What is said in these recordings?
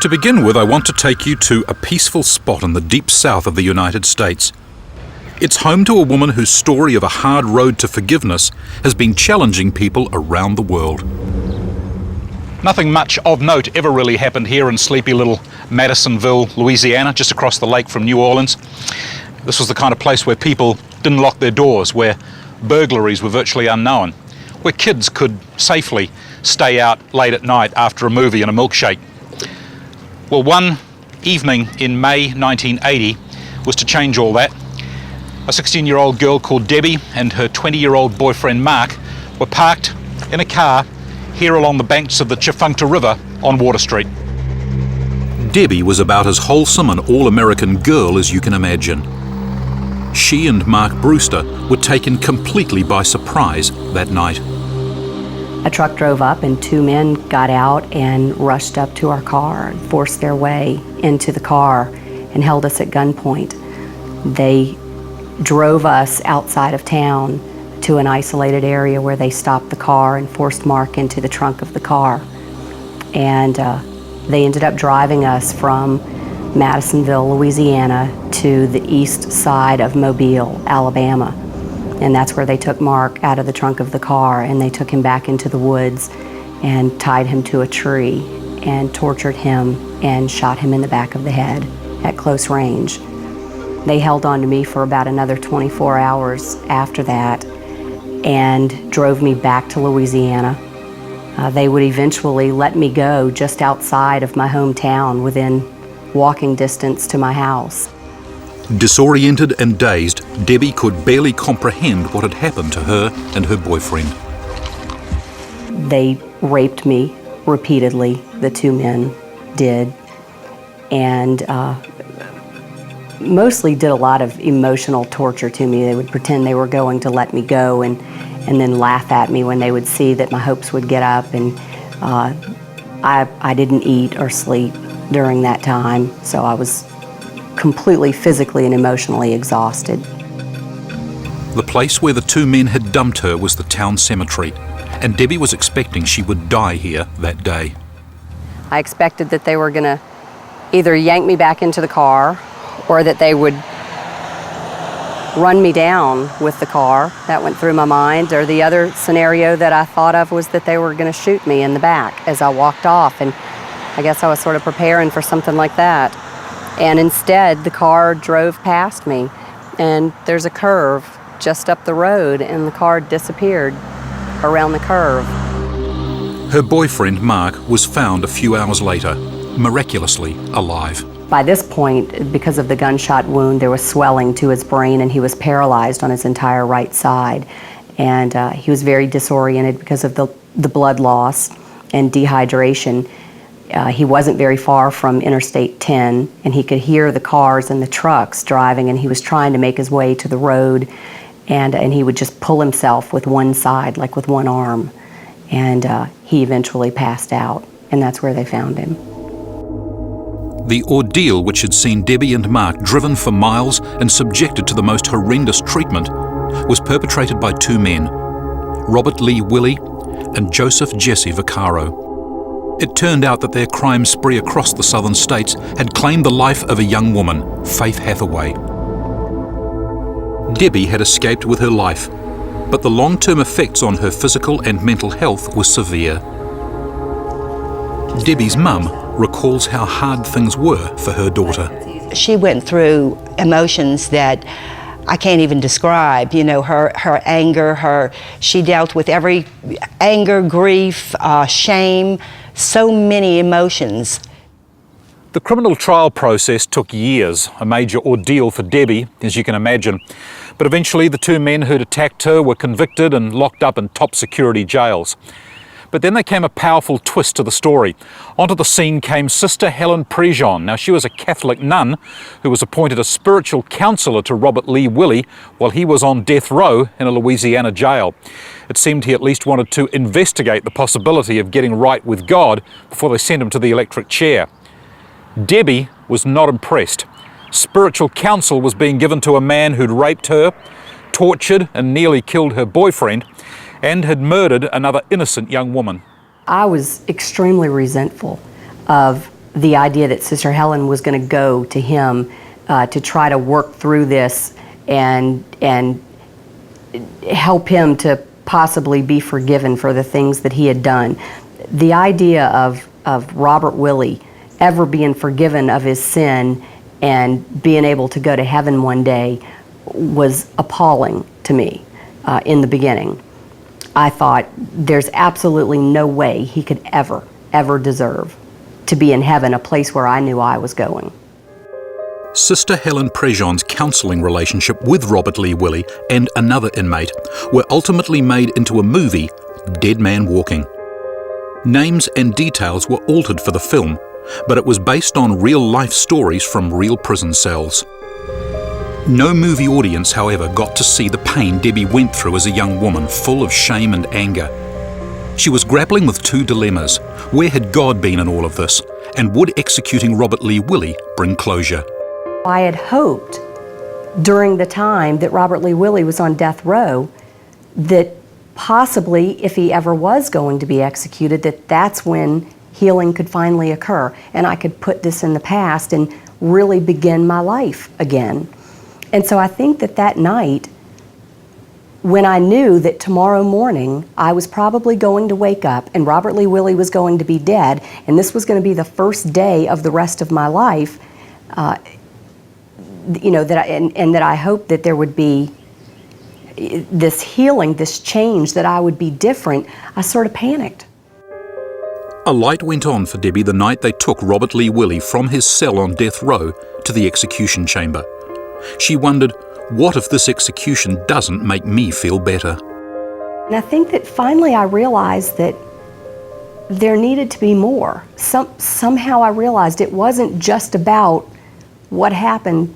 To begin with, I want to take you to a peaceful spot in the deep south of the United States. It's home to a woman whose story of a hard road to forgiveness has been challenging people around the world. Nothing much of note ever really happened here in sleepy little Madisonville, Louisiana, just across the lake from New Orleans. This was the kind of place where people didn't lock their doors, where burglaries were virtually unknown, where kids could safely stay out late at night after a movie and a milkshake. Well, one evening in May 1980 was to change all that. A 16-year-old girl called Debbie and her 20-year-old boyfriend Mark were parked in a car here along the banks of the Tchefuncte River on Water Street. Debbie was about as wholesome an all-American girl as you can imagine. She and Mark Brewster were taken completely by surprise that night. A truck drove up and two men got out and rushed up to our car and forced their way into the car and held us at gunpoint. They drove us outside of town to an isolated area where they stopped the car and forced Mark into the trunk of the car. And they ended up driving us from Madisonville, Louisiana to the east side of Mobile, Alabama. And that's where they took Mark out of the trunk of the car and they took him back into the woods and tied him to a tree and tortured him and shot him in the back of the head at close range. They held on to me for about another 24 hours after that and drove me back to Louisiana. They would eventually let me go just outside of my hometown within walking distance to my house. Disoriented and dazed, Debbie could barely comprehend what had happened to her and her boyfriend. They raped me repeatedly, the two men did, and mostly did a lot of emotional torture to me. They would pretend they were going to let me go and then laugh at me when they would see that my hopes would get up, and I didn't eat or sleep during that time, so I was completely physically and emotionally exhausted. The place where the two men had dumped her was the town cemetery, and Debbie was expecting she would die here that day. I expected that they were going to either yank me back into the car or that they would run me down with the car. That went through my mind. Or the other scenario that I thought of was that they were going to shoot me in the back as I walked off, and I guess I was sort of preparing for something like that. And instead, the car drove past me, and there's a curve just up the road, and the car disappeared around the curve. Her boyfriend, Mark, was found a few hours later, miraculously alive. By this point, because of the gunshot wound, there was swelling to his brain, and he was paralyzed on his entire right side. And he was very disoriented because of the blood loss and dehydration. He wasn't very far from Interstate 10, and he could hear the cars and the trucks driving, and he was trying to make his way to the road, and he would just pull himself with one side, like with one arm, and he eventually passed out, and that's where they found him. The ordeal, which had seen Debbie and Mark driven for miles and subjected to the most horrendous treatment, was perpetrated by two men, Robert Lee Willie and Joseph Jesse Vaccaro. It turned out that their crime spree across the southern states had claimed the life of a young woman, Faith Hathaway. Debbie had escaped with her life, but the long-term effects on her physical and mental health were severe. Debbie's mum recalls how hard things were for her daughter. She went through emotions that I can't even describe. You know, her anger, she dealt with every anger, grief, shame, so many emotions. The criminal trial process took years, a major ordeal for Debbie, as you can imagine. But eventually the two men who'd attacked her were convicted and locked up in top security jails. But then there came a powerful twist to the story. Onto the scene came Sister Helen Prejean. Now, she was a Catholic nun who was appointed a spiritual counselor to Robert Lee Willie while he was on death row in a Louisiana jail. It seemed he at least wanted to investigate the possibility of getting right with God before they sent him to the electric chair. Debbie was not impressed. Spiritual counsel was being given to a man who'd raped her, tortured and nearly killed her boyfriend, and had murdered another innocent young woman. I was extremely resentful of the idea that Sister Helen was going to go to him to try to work through this and help him to possibly be forgiven for the things that he had done. The idea of Robert Willie ever being forgiven of his sin and being able to go to heaven one day was appalling to me in the beginning. I thought there's absolutely no way he could ever deserve to be in heaven, a place where I knew I was going. Sister Helen Prejean's counselling relationship with Robert Lee Willie and another inmate were ultimately made into a movie, Dead Man Walking. Names and details were altered for the film, but it was based on real-life stories from real prison cells. No movie audience, however, got to see the pain Debbie went through as a young woman full of shame and anger. She was grappling with two dilemmas. Where had God been in all of this? And would executing Robert Lee Willie bring closure? I had hoped during the time that Robert Lee Willie was on death row that possibly, if he ever was going to be executed, that's when healing could finally occur and I could put this in the past and really begin my life again. And so I think that night, when I knew that tomorrow morning I was probably going to wake up and Robert Lee Willie was going to be dead, and this was going to be the first day of the rest of my life, that I hoped that there would be this healing, this change, that I would be different, I sort of panicked. A light went on for Debbie the night they took Robert Lee Willie from his cell on death row to the execution chamber. She wondered, what if this execution doesn't make me feel better? And I think that finally I realized that there needed to be more. Somehow I realized it wasn't just about what happened,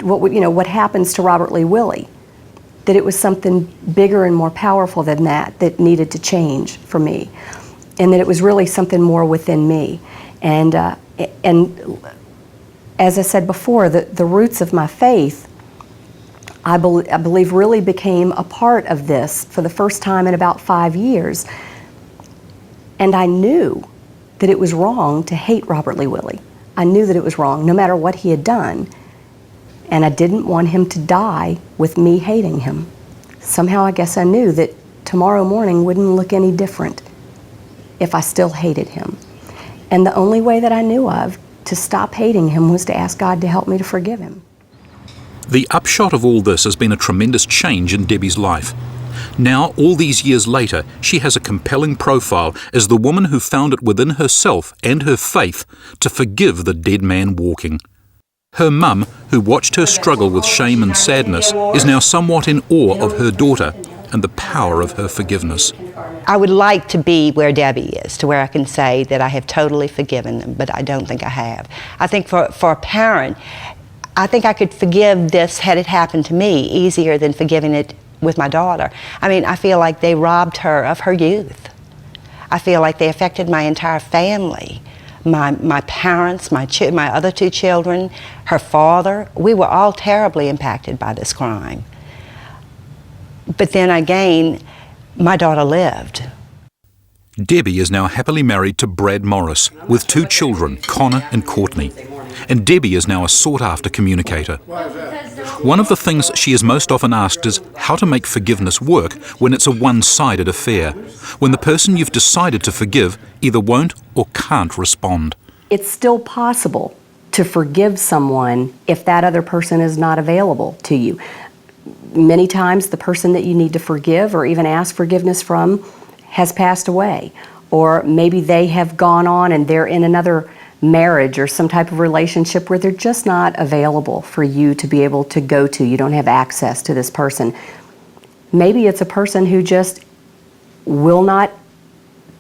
what happens to Robert Lee Willie, that it was something bigger and more powerful than that needed to change for me, and that it was really something more within me. And as I said before, the roots of my faith, I believe, really became a part of this for the first time in about 5 years. And I knew that it was wrong to hate Robert Lee Willie. I knew that it was wrong, no matter what he had done. And I didn't want him to die with me hating him. Somehow I guess I knew that tomorrow morning wouldn't look any different if I still hated him. And the only way that I knew of to stop hating him was to ask God to help me to forgive him. The upshot of all this has been a tremendous change in Debbie's life. Now, all these years later, she has a compelling profile as the woman who found it within herself and her faith to forgive the dead man walking. Her mum, who watched her struggle with shame and sadness, is now somewhat in awe of her daughter and the power of her forgiveness. I would like to be where Debbie is, to where I can say that I have totally forgiven them, but I don't think I have. I think for a parent, I think I could forgive this had it happened to me easier than forgiving it with my daughter. I mean, I feel like they robbed her of her youth. I feel like they affected my entire family. My parents, my other two children, her father. We were all terribly impacted by this crime. But then again, my daughter lived. Debbie is now happily married to Brad Morris with 2 children, Connor and Courtney. And Debbie is now a sought-after communicator. One of the things she is most often asked is how to make forgiveness work when it's a one-sided affair, when the person you've decided to forgive either won't or can't respond. It's still possible to forgive someone if that other person is not available to you. Many times the person that you need to forgive or even ask forgiveness from has passed away, or maybe they have gone on and they're in another marriage or some type of relationship where they're just not available for you to be able to go to. You don't have access to this person. Maybe it's a person who just will not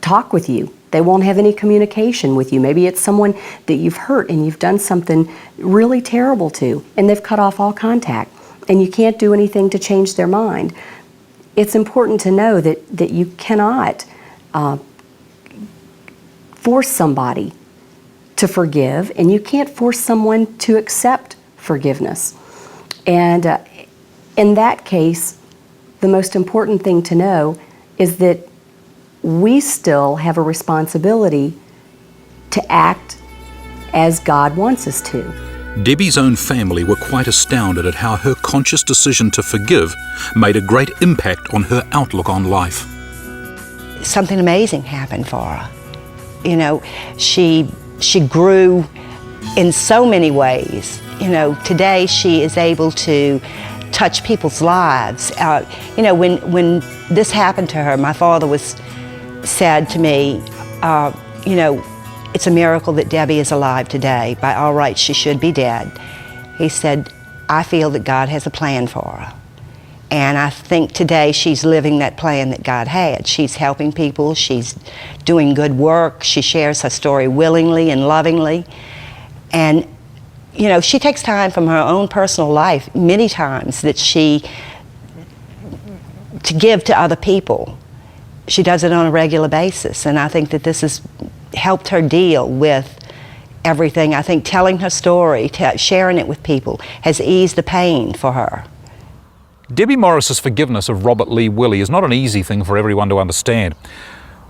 talk with you. They won't have any communication with you. Maybe it's someone that you've hurt and you've done something really terrible to, and they've cut off all contact, and you can't do anything to change their mind. It's important to know that you cannot force somebody to forgive, and you can't force someone to accept forgiveness. And in that case, the most important thing to know is that we still have a responsibility to act as God wants us to. Debbie's own family were quite astounded at how her conscious decision to forgive made a great impact on her outlook on life. Something amazing happened for her. You know, she grew in so many ways. You know, today she is able to touch people's lives. You know, when this happened to her, my father said to me, you know, it's a miracle that Debbie is alive today. By all rights, she should be dead. He said, I feel that God has a plan for her. And I think today she's living that plan that God had. She's helping people, she's doing good work, she shares her story willingly and lovingly. And, you know, she takes time from her own personal life many times to give to other people. She does it on a regular basis, and I think that this has helped her deal with everything. I think telling her story, sharing it with people, has eased the pain for her. Debbie Morris's forgiveness of Robert Lee Willie is not an easy thing for everyone to understand.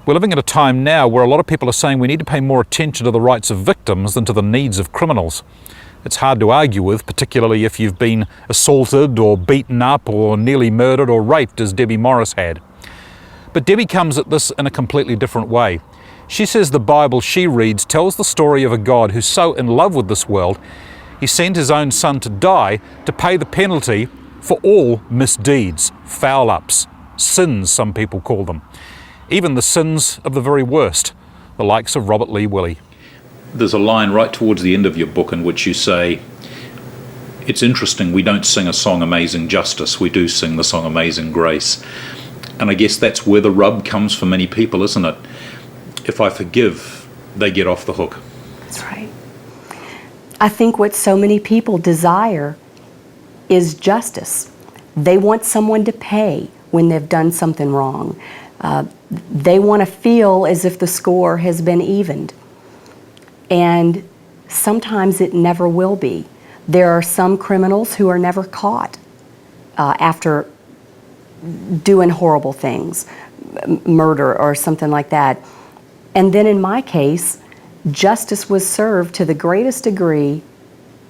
We're living at a time now where a lot of people are saying we need to pay more attention to the rights of victims than to the needs of criminals. It's hard to argue with, particularly if you've been assaulted or beaten up or nearly murdered or raped as Debbie Morris had. But Debbie comes at this in a completely different way. She says the Bible she reads tells the story of a God who's so in love with this world, he sent his own son to die to pay the penalty for all misdeeds, foul-ups, sins some people call them. Even the sins of the very worst, the likes of Robert Lee Willie. There's a line right towards the end of your book in which you say, it's interesting, we don't sing a song Amazing Justice, we do sing the song Amazing Grace. And I guess that's where the rub comes for many people, isn't it? If I forgive, they get off the hook. That's right. I think what so many people desire is justice. They want someone to pay when they've done something wrong. They want to feel as if the score has been evened. And sometimes it never will be. There are some criminals who are never caught after doing horrible things, murder or something like that. And then in my case, justice was served to the greatest degree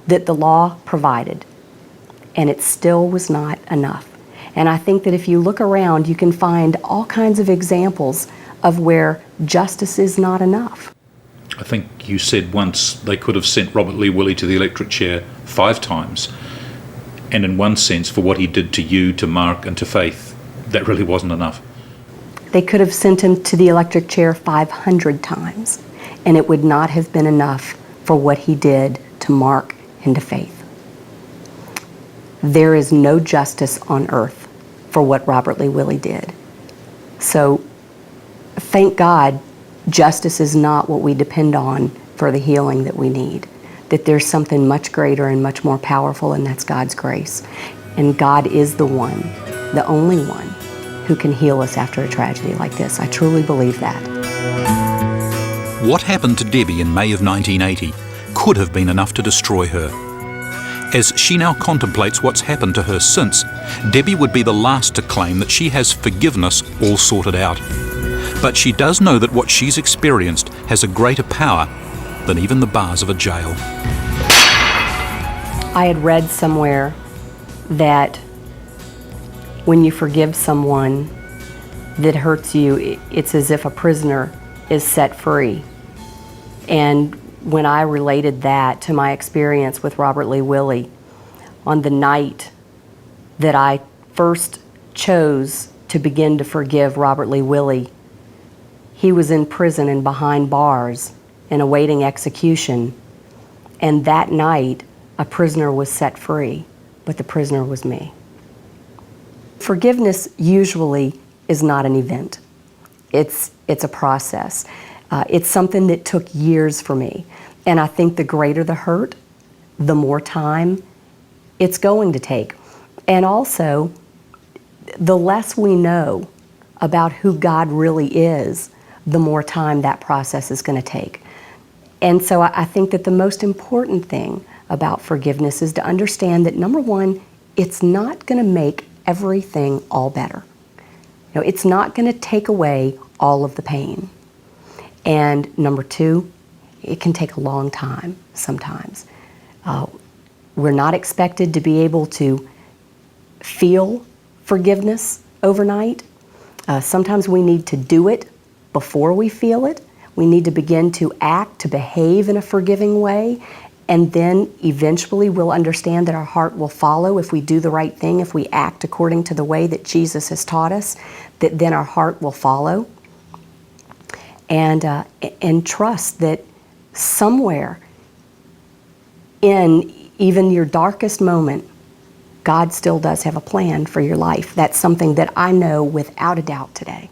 that the law provided. And it still was not enough. And I think that if you look around, you can find all kinds of examples of where justice is not enough. I think you said once they could have sent Robert Lee Willie to the electric chair 5 times. And in one sense, for what he did to you, to Mark, and to Faith, that really wasn't enough. They could have sent him to the electric chair 500 times, and it would not have been enough for what he did to Mark and to Faith. There is no justice on earth for what Robert Lee Willie did. So, thank God, justice is not what we depend on for the healing that we need. That there's something much greater and much more powerful, and that's God's grace. And God is the one, the only one, who can heal us after a tragedy like this. I truly believe that. What happened to Debbie in May of 1980 could have been enough to destroy her. As she now contemplates what's happened to her since, Debbie would be the last to claim that she has forgiveness all sorted out. But she does know that what she's experienced has a greater power than even the bars of a jail. I had read somewhere that when you forgive someone that hurts you, it's as if a prisoner is set free. And when I related that to my experience with Robert Lee Willie, on the night that I first chose to begin to forgive Robert Lee Willie, he was in prison and behind bars and awaiting execution. And that night, a prisoner was set free, but the prisoner was me. Forgiveness usually is not an event. It's a process. It's something that took years for me. And I think the greater the hurt, the more time it's going to take. And also, the less we know about who God really is, the more time that process is going to take. And so I think that the most important thing about forgiveness is to understand that, number one, it's not going to make everything all better. You know, it's not going to take away all of the pain. And number two, it can take a long time sometimes. We're not expected to be able to feel forgiveness overnight. Sometimes we need to do it before we feel it. We need to begin to act, to behave in a forgiving way, and then eventually we'll understand that our heart will follow if we do the right thing, if we act according to the way that Jesus has taught us, that then our heart will follow. And trust that somewhere in even your darkest moment, God still does have a plan for your life. That's something that I know without a doubt today.